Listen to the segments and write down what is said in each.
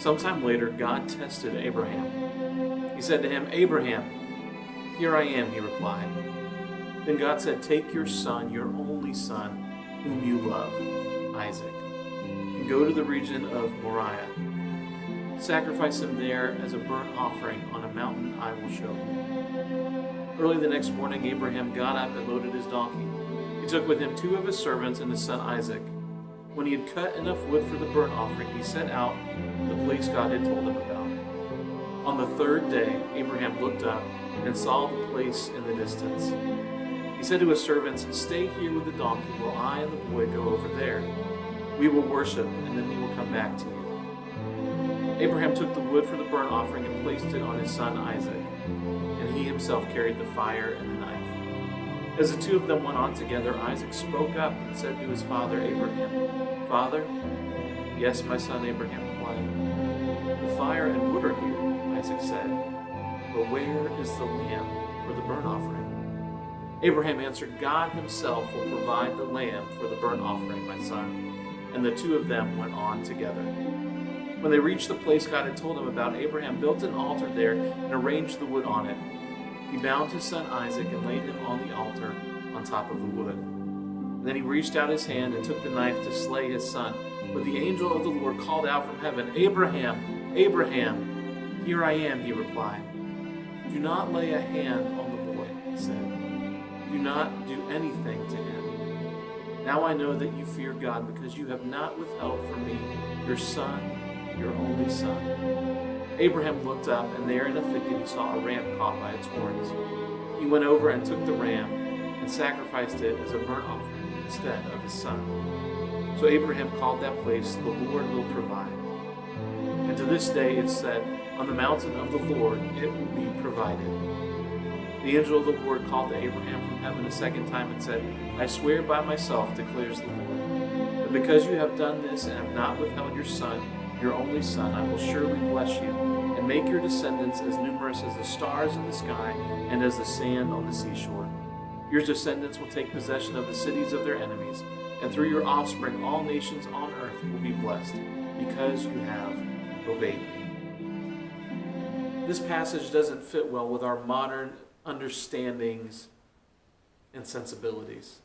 Sometime later, God tested Abraham. He said to him, "Abraham." "Here I am," he replied. Then God said, "Take your son, your only son, whom you love, Isaac, and go to the region of Moriah. Sacrifice him there as a burnt offering on a mountain I will show you." Early the next morning, Abraham got up and loaded his donkey. He took with him 2 of his servants and his son Isaac. When he had cut enough wood for the burnt offering, he set out to the place God had told him about. On the 3rd day, Abraham looked up and saw the place in the distance. He said to his servants, "Stay here with the donkey while I and the boy go over there. We will worship, and then we will come back to you." Abraham took the wood for the burnt offering and placed it on his son Isaac, and he himself carried the fire and the knife. As the 2 of them went on together, Isaac spoke up and said to his father Abraham, "Father?" "Yes, my son," Abraham replied. "The fire and wood are here," Isaac said, "but where is the lamb for the burnt offering?" Abraham answered, "God himself will provide the lamb for the burnt offering, my son." And the 2 of them went on together. When they reached the place God had told him about, Abraham built an altar there and arranged the wood on it. He bound his son Isaac and laid him on the altar on top of the wood. And then he reached out his hand and took the knife to slay his son. But the angel of the Lord called out from heaven, "Abraham, Abraham." "Here I am," he replied. "Do not lay a hand on the boy," he said. "Do not do anything to him. Now I know that you fear God, because you have not withheld from me your son, your only son." Abraham looked up, and there in a thicket he saw a ram caught by its horns. He went over and took the ram and sacrificed it as a burnt offering instead of his son. So Abraham called that place, "The Lord will provide." And to this day it's said, "On the mountain of the Lord it will be provided." The angel of the Lord called to Abraham from heaven a second time and said, "I swear by myself, declares the Lord, that because you have done this and have not withheld your son, your only son, I will surely bless you and make your descendants as numerous as the stars in the sky and as the sand on the seashore. Your descendants will take possession of the cities of their enemies, and through your offspring all nations on earth will be blessed, because you have obeyed me." This passage doesn't fit well with our modern understandings and sensibilities.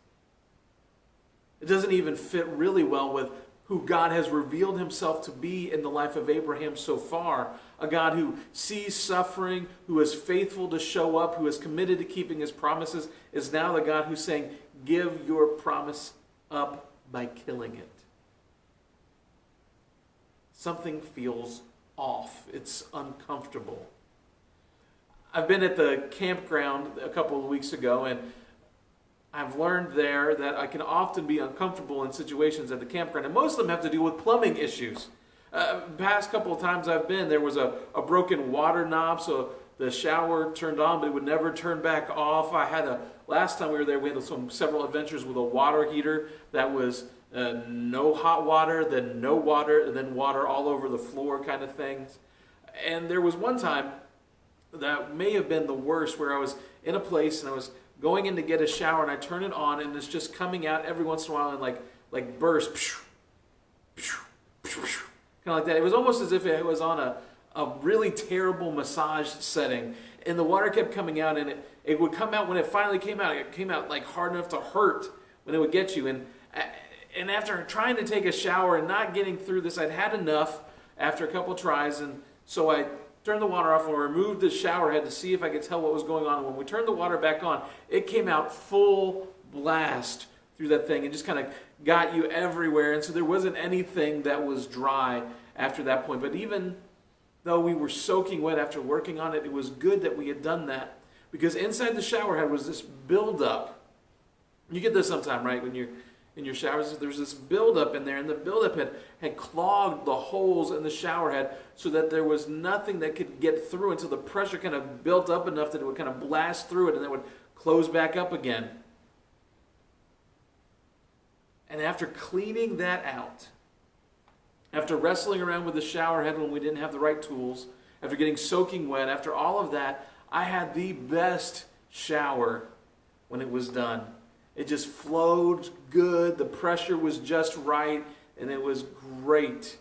It doesn't even fit really well with who God has revealed himself to be in the life of Abraham so far. A God who sees suffering, who is faithful to show up, who is committed to keeping his promises, is now the God who's saying, "Give your promise up by killing it." Something feels off. It's uncomfortable. I've been at the campground a couple of weeks ago, and I've learned there that I can often be uncomfortable in situations at the campground, and most of them have to do with plumbing issues. Past couple of times I've been, there was a broken water knob, so the shower turned on, but it would never turn back off. Last time we were there, we had several adventures with a water heater that was no hot water, then no water, and then water all over the floor kind of things. And there was one time that may have been the worst, where I was in a place and I was going in to get a shower, and I turn it on, and it's just coming out every once in a while and like bursts, kind of like that. It was almost as if it was on a really terrible massage setting, and the water kept coming out, and it would come out. When it finally came out, it came out like hard enough to hurt when it would get you. And after trying to take a shower and not getting through this, I'd had enough after a couple tries, and so I turned the water off and removed the shower head to see if I could tell what was going on. And when we turned the water back on, it came out full blast through that thing. It just kind of got you everywhere. And so there wasn't anything that was dry after that point. But even though we were soaking wet after working on it, it was good that we had done that, because inside the shower head was this buildup. You get this sometime, right? When you're in your showers, there's this buildup in there, and the buildup had clogged the holes in the shower head so that there was nothing that could get through until the pressure kind of built up enough that it would kind of blast through it, and then it would close back up again. And after cleaning that out, after wrestling around with the shower head when we didn't have the right tools, after getting soaking wet, after all of that, I had the best shower when it was done. It just flowed good, the pressure was just right, and it was great.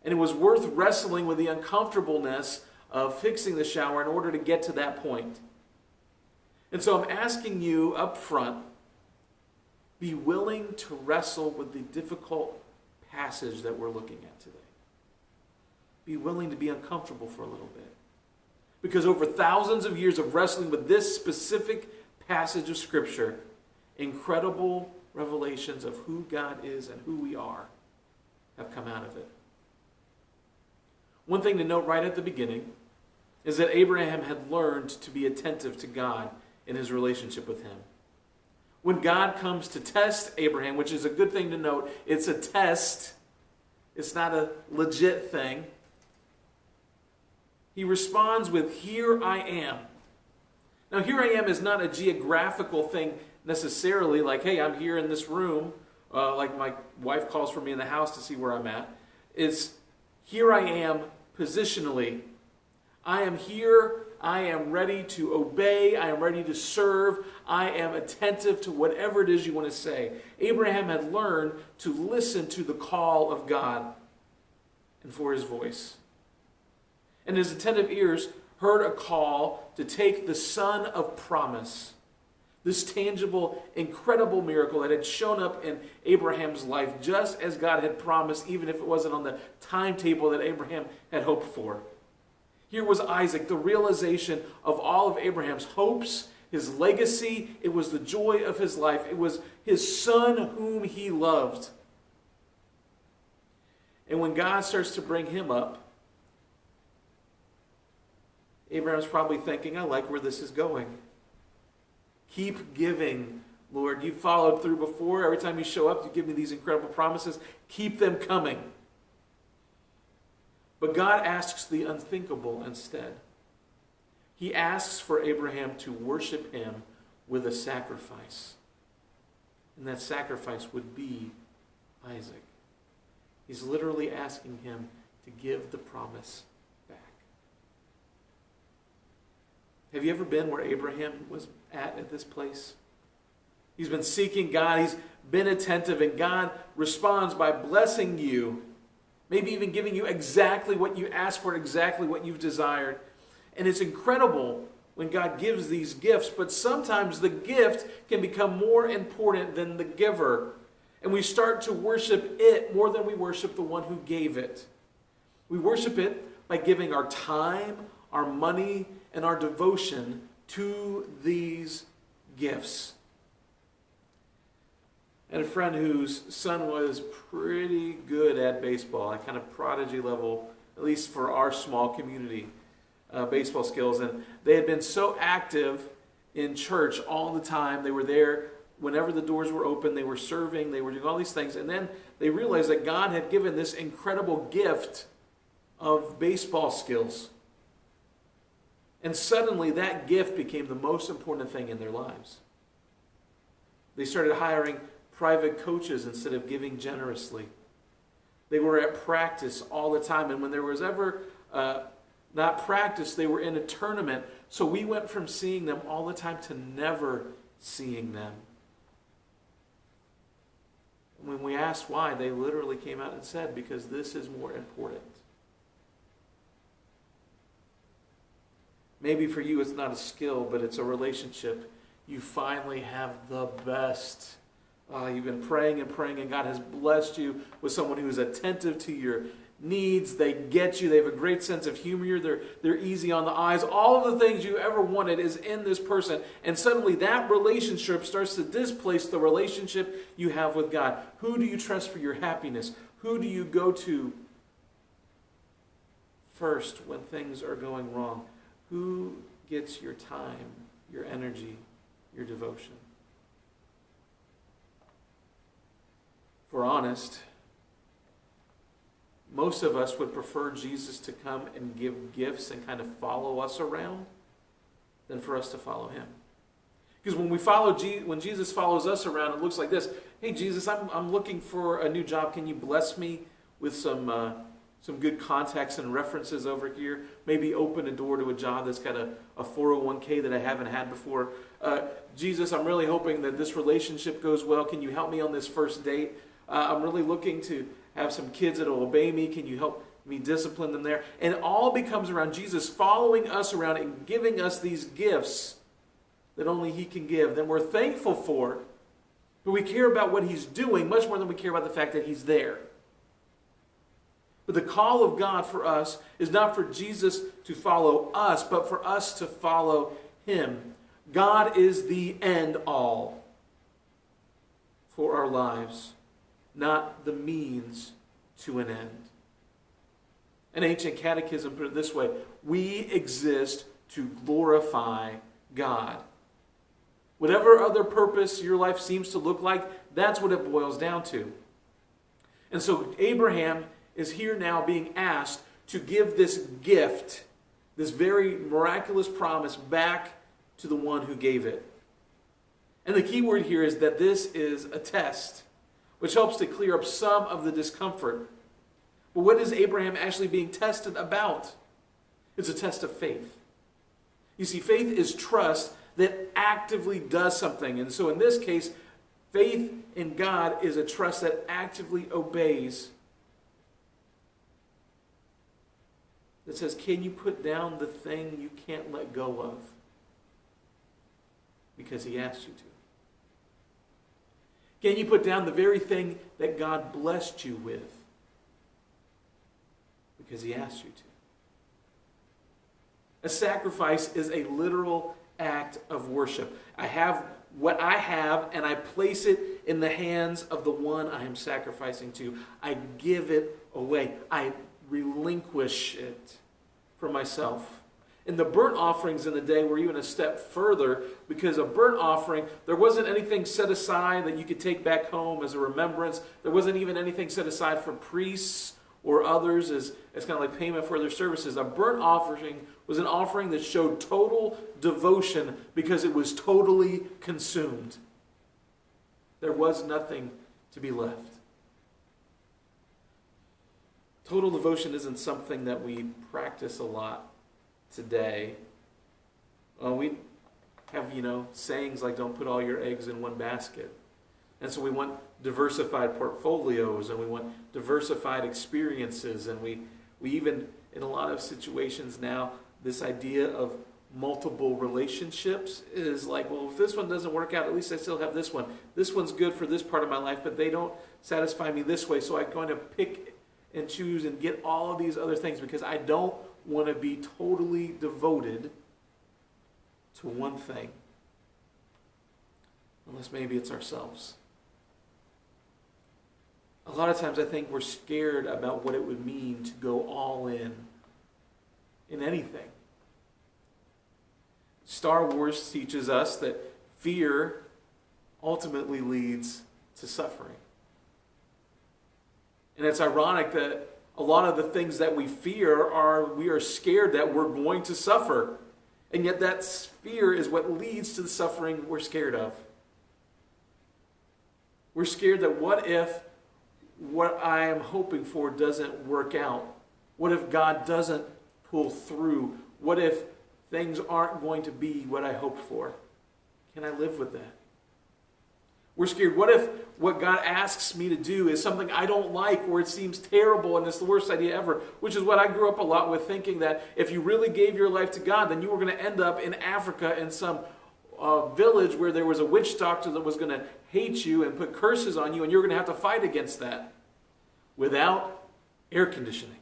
And it was worth wrestling with the uncomfortableness of fixing the shower in order to get to that point. And so I'm asking you up front, be willing to wrestle with the difficult passage that we're looking at today. Be willing to be uncomfortable for a little bit. Because over thousands of years of wrestling with this specific passage of Scripture, incredible revelations of who God is and who we are have come out of it. One thing to note right at the beginning is that Abraham had learned to be attentive to God in his relationship with him. When God comes to test Abraham, which is a good thing to note, it's a test, it's not a legit thing. He responds with, "Here I am." Now, "here I am" is not a geographical thing necessarily, like, "Hey, I'm here in this room," like my wife calls for me in the house to see where I'm at. It's, "Here I am" positionally. I am here. I am ready to obey. I am ready to serve. I am attentive to whatever it is you want to say. Abraham had learned to listen to the call of God and for his voice. And his attentive ears heard a call to take the son of promise, this tangible, incredible miracle that had shown up in Abraham's life just as God had promised, even if it wasn't on the timetable that Abraham had hoped for. Here was Isaac, the realization of all of Abraham's hopes, his legacy. It was the joy of his life. It was his son whom he loved. And when God starts to bring him up, Abraham's probably thinking, "I like where this is going. Keep giving, Lord. You followed through before. Every time you show up, you give me these incredible promises. Keep them coming." But God asks the unthinkable instead. He asks for Abraham to worship him with a sacrifice. And that sacrifice would be Isaac. He's literally asking him to give the promise back. Have you ever been where Abraham was at this place? He's been seeking God. He's been attentive, and God responds by blessing you, maybe even giving you exactly what you asked for, exactly what you've desired. And it's incredible when God gives these gifts, but sometimes the gift can become more important than the giver. And we start to worship it more than we worship the one who gave it. We worship it by giving our time, our money, and our devotion to these gifts. I had a friend whose son was pretty good at baseball, at kind of prodigy level, at least for our small community, baseball skills. And they had been so active in church all the time. They were there whenever the doors were open. They were serving. They were doing all these things. And then they realized that God had given this incredible gift of baseball skills. And suddenly that gift became the most important thing in their lives. They started hiring private coaches instead of giving generously. They were at practice all the time. And when there was ever not practice, they were in a tournament. So we went from seeing them all the time to never seeing them. When we asked why, they literally came out and said, "Because this is more important." Maybe for you it's not a skill, but it's a relationship. You finally have the best. You've been praying and praying, and God has blessed you with someone who is attentive to your needs. They get you. They have a great sense of humor. They're easy on the eyes. All of the things you ever wanted is in this person. And suddenly that relationship starts to displace the relationship you have with God. Who do you trust for your happiness? Who do you go to first when things are going wrong? Who gets your time, your energy, your devotion? If we're honest, most of us would prefer Jesus to come and give gifts and kind of follow us around than for us to follow him. Because when Jesus follows us around, it looks like this. "Hey, Jesus, I'm looking for a new job. Can you bless me with some good contacts and references over here? Maybe open a door to a job that's got a 401k that I haven't had before. Jesus, I'm really hoping that this relationship goes well. Can you help me on this first date? I'm really looking to have some kids that will obey me. Can you help He disciplined them there. And it all becomes around Jesus following us around and giving us these gifts that only He can give, that we're thankful for. But we care about what He's doing much more than we care about the fact that He's there. But the call of God for us is not for Jesus to follow us, but for us to follow Him. God is the end all for our lives, not the means to an end. An ancient catechism put it this way: we exist to glorify God. Whatever other purpose your life seems to look like, that's what it boils down to. And so Abraham is here now being asked to give this gift, this very miraculous promise, back to the one who gave it. And the key word here is that this is a test, which helps to clear up some of the discomfort. But what is Abraham actually being tested about? It's a test of faith. You see, faith is trust that actively does something. And so in this case, faith in God is a trust that actively obeys. That says, can you put down the thing you can't let go of? Because He asked you to. Can you put down the very thing that God blessed you with? Because He asked you to. A sacrifice is a literal act of worship. I have what I have, and I place it in the hands of the one I am sacrificing to. I give it away. I relinquish it for myself. And the burnt offerings in the day were even a step further, because a burnt offering, there wasn't anything set aside that you could take back home as a remembrance. There wasn't even anything set aside for priests or others as kind of like payment for their services. A burnt offering was an offering that showed total devotion because it was totally consumed. There was nothing to be left. Total devotion isn't something that we practice a lot today. We have, sayings like don't put all your eggs in one basket. And so we want diversified portfolios, and we want diversified experiences, and we even, in a lot of situations now, this idea of multiple relationships is like, well, if this one doesn't work out, at least I still have this one. This one's good for this part of my life, but they don't satisfy me this way, so I'm going to pick and choose and get all of these other things because I don't want to be totally devoted to one thing. Unless maybe it's ourselves. A lot of times I think we're scared about what it would mean to go all in anything. Star Wars teaches us that fear ultimately leads to suffering. And it's ironic that a lot of the things that we fear we are scared that we're going to suffer. And yet that fear is what leads to the suffering we're scared of. We're scared that what if what I am hoping for doesn't work out? What if God doesn't pull through? What if things aren't going to be what I hoped for? Can I live with that? We're scared. What if what God asks me to do is something I don't like, or it seems terrible and it's the worst idea ever? Which is what I grew up a lot with, thinking that if you really gave your life to God, then you were going to end up in Africa in some village where there was a witch doctor that was going to hate you and put curses on you, and you're going to have to fight against that without air conditioning.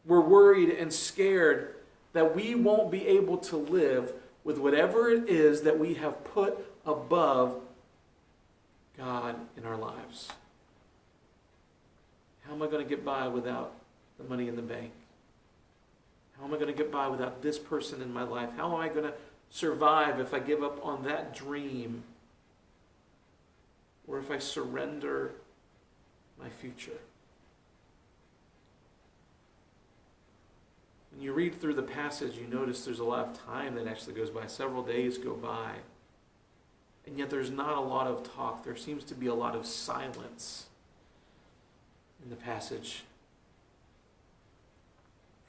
We're worried and scared that we won't be able to live with whatever it is that we have put above God in our lives. How am I going to get by without the money in the bank? How am I going to get by without this person in my life? How am I going to survive if I give up on that dream? Or if I surrender my future? When you read through the passage, you notice there's a lot of time that actually goes by. Several days go by. And yet there's not a lot of talk. There seems to be a lot of silence in the passage.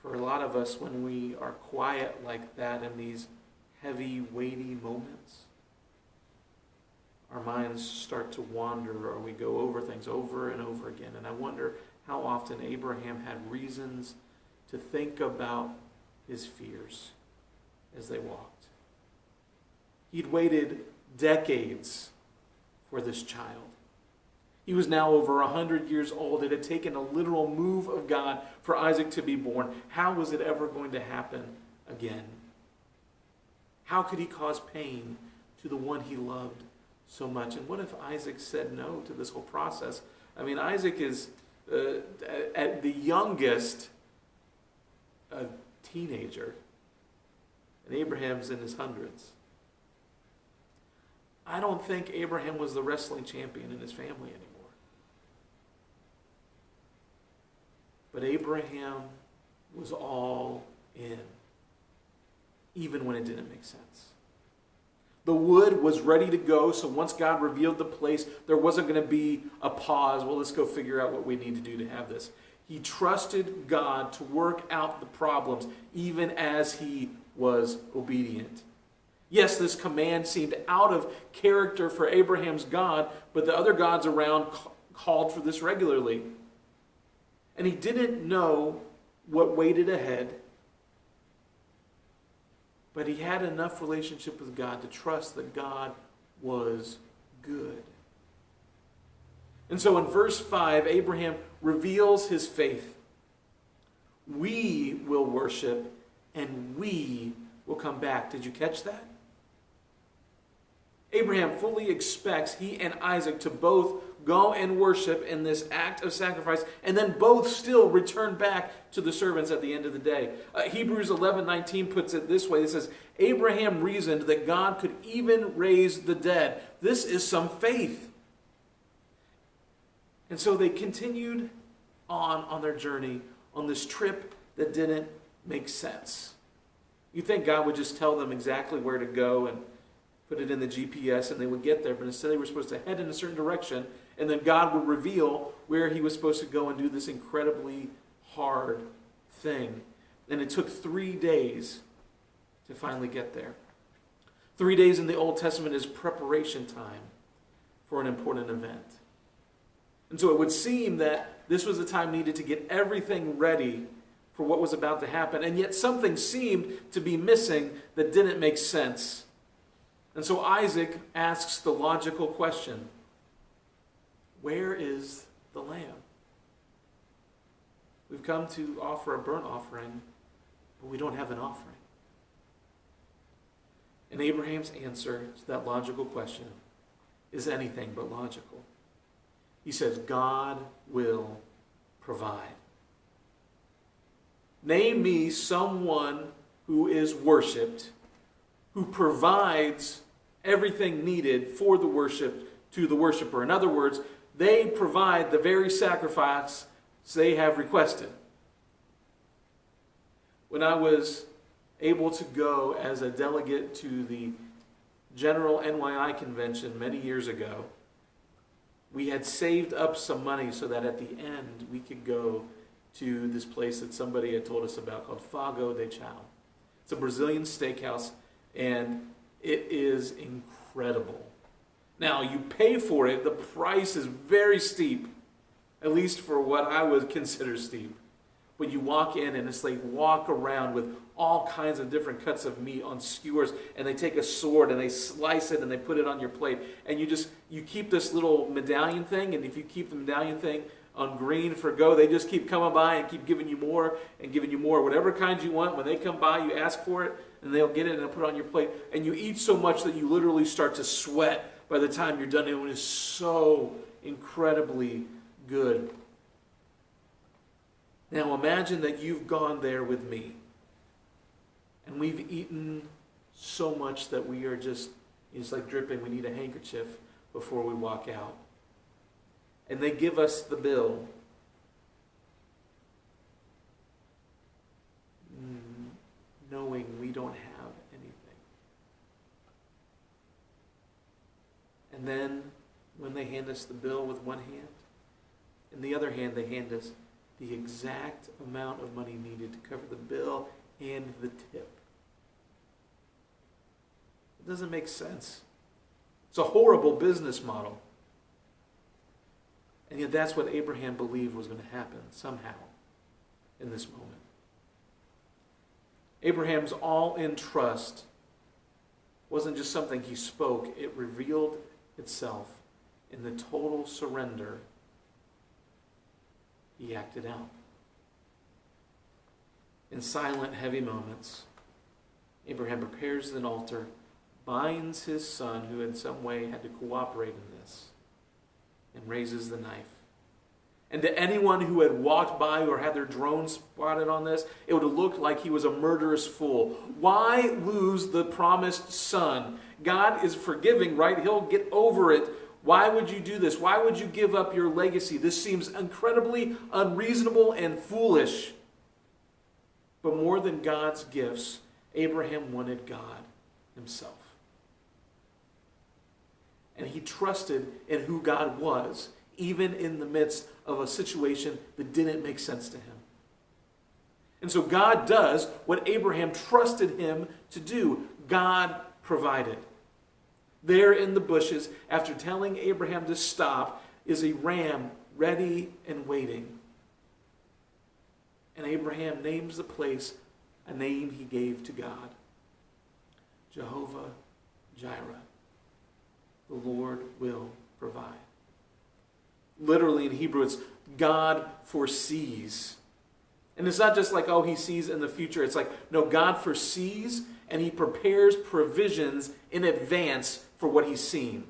For a lot of us, when we are quiet like that in these heavy, weighty moments, our minds start to wander, or we go over things over and over again. And I wonder how often Abraham had reasons to think about his fears as they walked. He'd waited decades for this child. He was now over 100 years old. It had taken a literal move of God for Isaac to be born. How was it ever going to happen again? How could he cause pain to the one he loved so much? And what if Isaac said no to this whole process? I mean, Isaac is, at the youngest, a teenager. And Abraham's in his hundreds. I don't think Abraham was the wrestling champion in his family anymore. But Abraham was all in, even when it didn't make sense. The wood was ready to go, so once God revealed the place, there wasn't going to be a pause. Well, let's go figure out what we need to do to have this. He trusted God to work out the problems, even as he was obedient. Yes, this command seemed out of character for Abraham's God, but the other gods around called for this regularly. And he didn't know what waited ahead, but he had enough relationship with God to trust that God was good. And so in verse 5, Abraham reveals his faith. We will worship and we will come back. Did you catch that? Abraham fully expects he and Isaac to both go and worship in this act of sacrifice, and then both still return back to the servants at the end of the day. Hebrews 11:19 puts it this way. It says, Abraham reasoned that God could even raise the dead. This is some faith. And so they continued on their journey, on this trip that didn't make sense. You think God would just tell them exactly where to go and put it in the GPS and they would get there, but instead they were supposed to head in a certain direction, and then God would reveal where he was supposed to go and do this incredibly hard thing. And it took 3 days to finally get there. 3 days in the Old Testament is preparation time for an important event. And so it would seem that this was the time needed to get everything ready for what was about to happen, and yet something seemed to be missing that didn't make sense. And so Isaac asks the logical question, where is the lamb? We've come to offer a burnt offering, but we don't have an offering. And Abraham's answer to that logical question is anything but logical. He says, God will provide. Name me someone who is worshipped, who provides everything needed for the worship to the worshiper. In other words, they provide the very sacrifice they have requested. When I was able to go as a delegate to the General NYI convention many years ago, we had saved up some money so that at the end we could go to this place that somebody had told us about called Fogo de Chão. It's a Brazilian steakhouse, and it is incredible. Now, you pay for it. The price is very steep, at least for what I would consider steep. But you walk in, and it's like walk around with all kinds of different cuts of meat on skewers, and they take a sword and they slice it and they put it on your plate. And you keep this little medallion thing, and if you keep the medallion thing on green for go, they just keep coming by and keep giving you more and giving you more. Whatever kind you want, when they come by, you ask for it, and they'll get it and they'll put it on your plate. And you eat so much that you literally start to sweat by the time you're done. It is so incredibly good. Now imagine that you've gone there with me, and we've eaten so much that we are just, it's like dripping. We need a handkerchief before we walk out. And they give us the bill. Knowing we don't have anything. And then when they hand us the bill with one hand, in the other hand they hand us the exact amount of money needed to cover the bill and the tip. It doesn't make sense. It's a horrible business model. And yet that's what Abraham believed was going to happen somehow in this moment. Abraham's all-in trust wasn't just something he spoke. It revealed itself in the total surrender he acted out. In silent, heavy moments, Abraham prepares an altar, binds his son, who in some way had to cooperate in this, and raises the knife. And to anyone who had walked by or had their drone spotted on this, it would have looked like he was a murderous fool. Why lose the promised son? God is forgiving, right? He'll get over it. Why would you do this? Why would you give up your legacy? This seems incredibly unreasonable and foolish. But more than God's gifts, Abraham wanted God himself. And he trusted in who God was, even in the midst of a situation that didn't make sense to him. And so God does what Abraham trusted him to do. God provided. There in the bushes, after telling Abraham to stop, is a ram ready and waiting. And Abraham names the place a name he gave to God. Jehovah Jireh. The Lord will provide. Literally in Hebrew, it's God foresees. And it's not just like, oh, he sees in the future. It's like, no, God foresees and he prepares provisions in advance for what he's seen.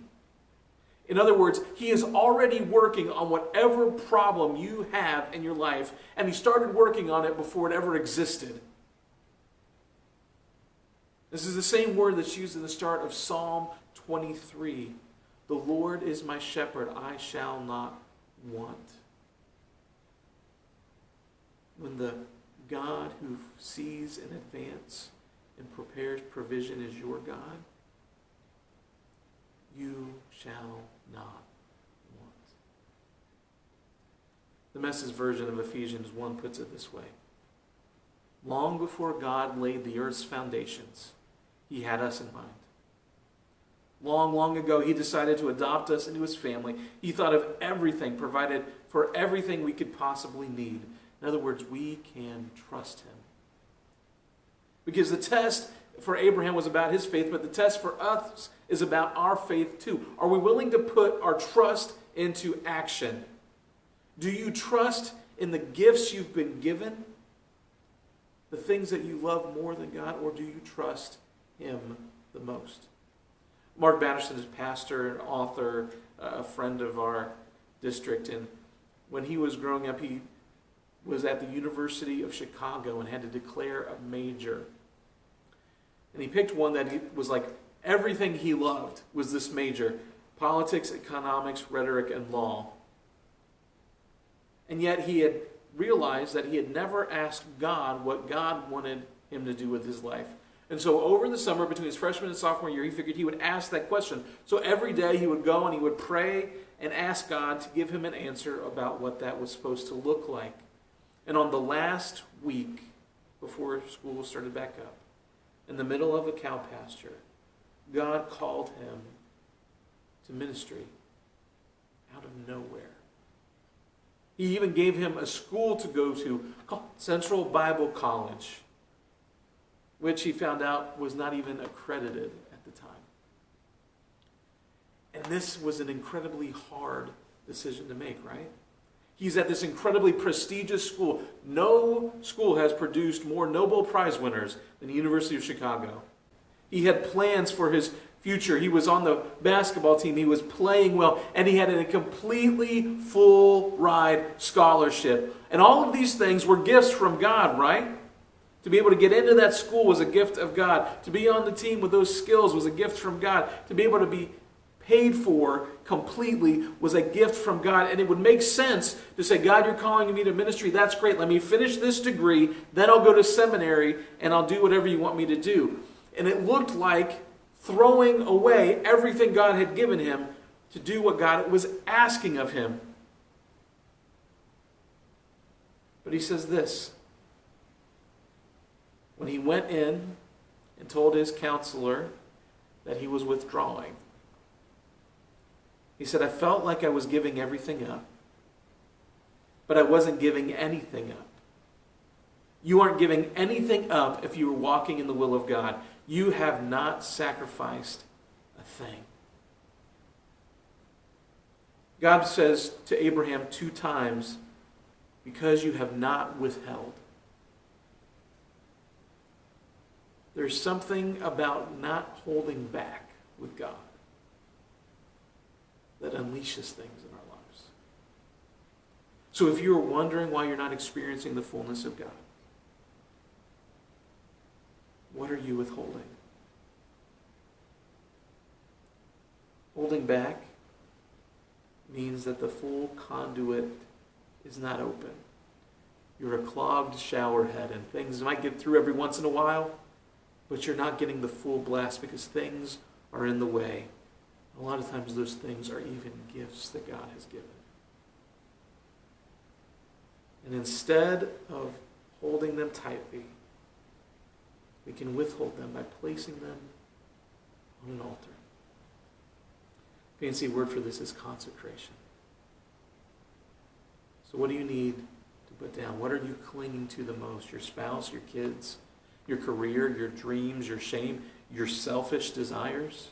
In other words, he is already working on whatever problem you have in your life, and he started working on it before it ever existed. This is the same word that's used in the start of Psalm 23. The Lord is my shepherd, I shall not want. When the God who sees in advance and prepares provision is your God, you shall not want. The Message version of Ephesians 1 puts it this way. Long before God laid the earth's foundations, he had us in mind. Long, long ago, he decided to adopt us into his family. He thought of everything, provided for everything we could possibly need. In other words, we can trust him. Because the test for Abraham was about his faith, but the test for us is about our faith too. Are we willing to put our trust into action? Do you trust in the gifts you've been given? The things that you love more than God? Or do you trust him the most? Mark Batterson is a pastor and author, a friend of our district. And when he was growing up, he was at the University of Chicago and had to declare a major. And he picked one that was like everything he loved was this major: politics, economics, rhetoric, and law. And yet he had realized that he had never asked God what God wanted him to do with his life. And so over the summer, between his freshman and sophomore year, he figured he would ask that question. So every day he would go and he would pray and ask God to give him an answer about what that was supposed to look like. And on the last week before school started back up, in the middle of a cow pasture, God called him to ministry out of nowhere. He even gave him a school to go to called Central Bible College, which he found out was not even accredited at the time. And this was an incredibly hard decision to make, right? He's at this incredibly prestigious school. No school has produced more Nobel Prize winners than the University of Chicago. He had plans for his future. He was on the basketball team. He was playing well. And he had a completely full ride scholarship. And all of these things were gifts from God, right? To be able to get into that school was a gift of God. To be on the team with those skills was a gift from God. To be able to be paid for completely was a gift from God. And it would make sense to say, God, you're calling me to ministry. That's great. Let me finish this degree. Then I'll go to seminary and I'll do whatever you want me to do. And it looked like throwing away everything God had given him to do what God was asking of him. But he says this. When he went in and told his counselor that he was withdrawing, he said, I felt like I was giving everything up. but I wasn't giving anything up. You aren't giving anything up if you are walking in the will of God. You have not sacrificed a thing. God says to Abraham 2 times, because you have not withheld. There's something about not holding back with God that unleashes things in our lives. So if you're wondering why you're not experiencing the fullness of God, what are you withholding? Holding back means that the full conduit is not open. You're a clogged shower head, and things might get through every once in a while, but you're not getting the full blast because things are in the way. A lot of times those things are even gifts that God has given. And instead of holding them tightly, we can withhold them by placing them on an altar. Fancy word for this is consecration. So what do you need to put down? What are you clinging to the most? Your spouse, your kids, your career, your dreams, your shame, your selfish desires?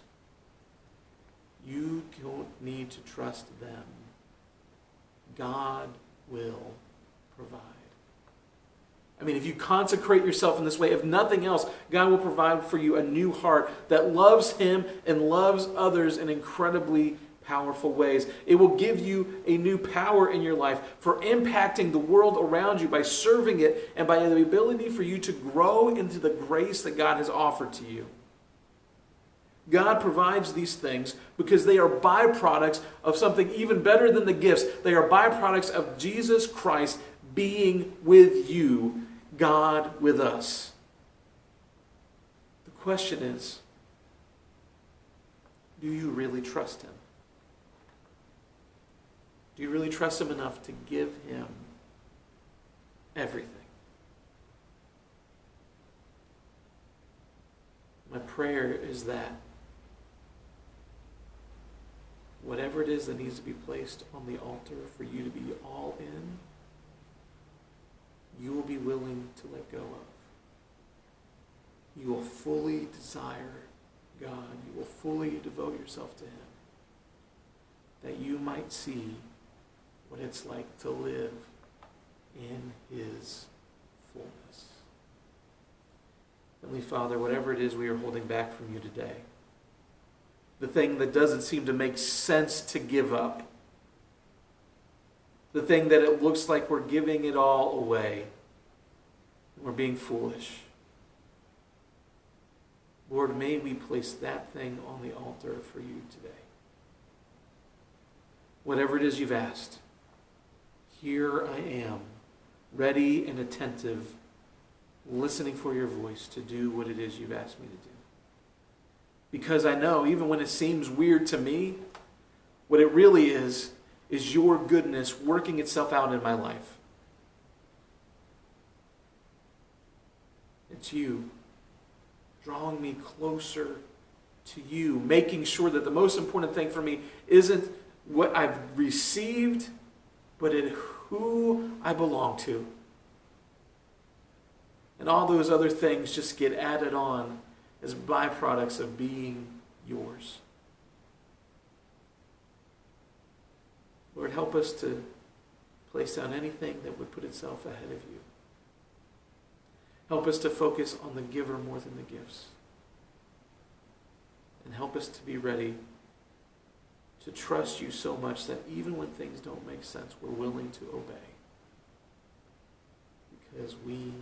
You don't need to trust them. God will provide. I mean, if you consecrate yourself in this way, if nothing else, God will provide for you a new heart that loves Him and loves others in incredibly powerful ways. It will give you a new power in your life for impacting the world around you by serving it and by the ability for you to grow into the grace that God has offered to you. God provides these things because they are byproducts of something even better than the gifts. They are byproducts of Jesus Christ being with you, God with us. The question is, do you really trust Him? Do you really trust Him enough to give Him everything? My prayer is that whatever it is that needs to be placed on the altar for you to be all in, you will be willing to let go of. You will fully desire God. You will fully devote yourself to Him, that you might see what it's like to live in His fullness. Heavenly Father, whatever it is we are holding back from you today, the thing that doesn't seem to make sense to give up, the thing that it looks like we're giving it all away, we're being foolish. Lord, may we place that thing on the altar for you today. Whatever it is you've asked, here I am, ready and attentive, listening for your voice to do what it is you've asked me to do. Because I know, even when it seems weird to me, what it really is your goodness working itself out in my life. It's you drawing me closer to you, making sure that the most important thing for me isn't what I've received, but in who I belong to. And all those other things just get added on as byproducts of being yours. Lord, help us to place down anything that would put itself ahead of you. Help us to focus on the giver more than the gifts. And help us to be ready to trust you so much that even when things don't make sense, we're willing to obey. Because we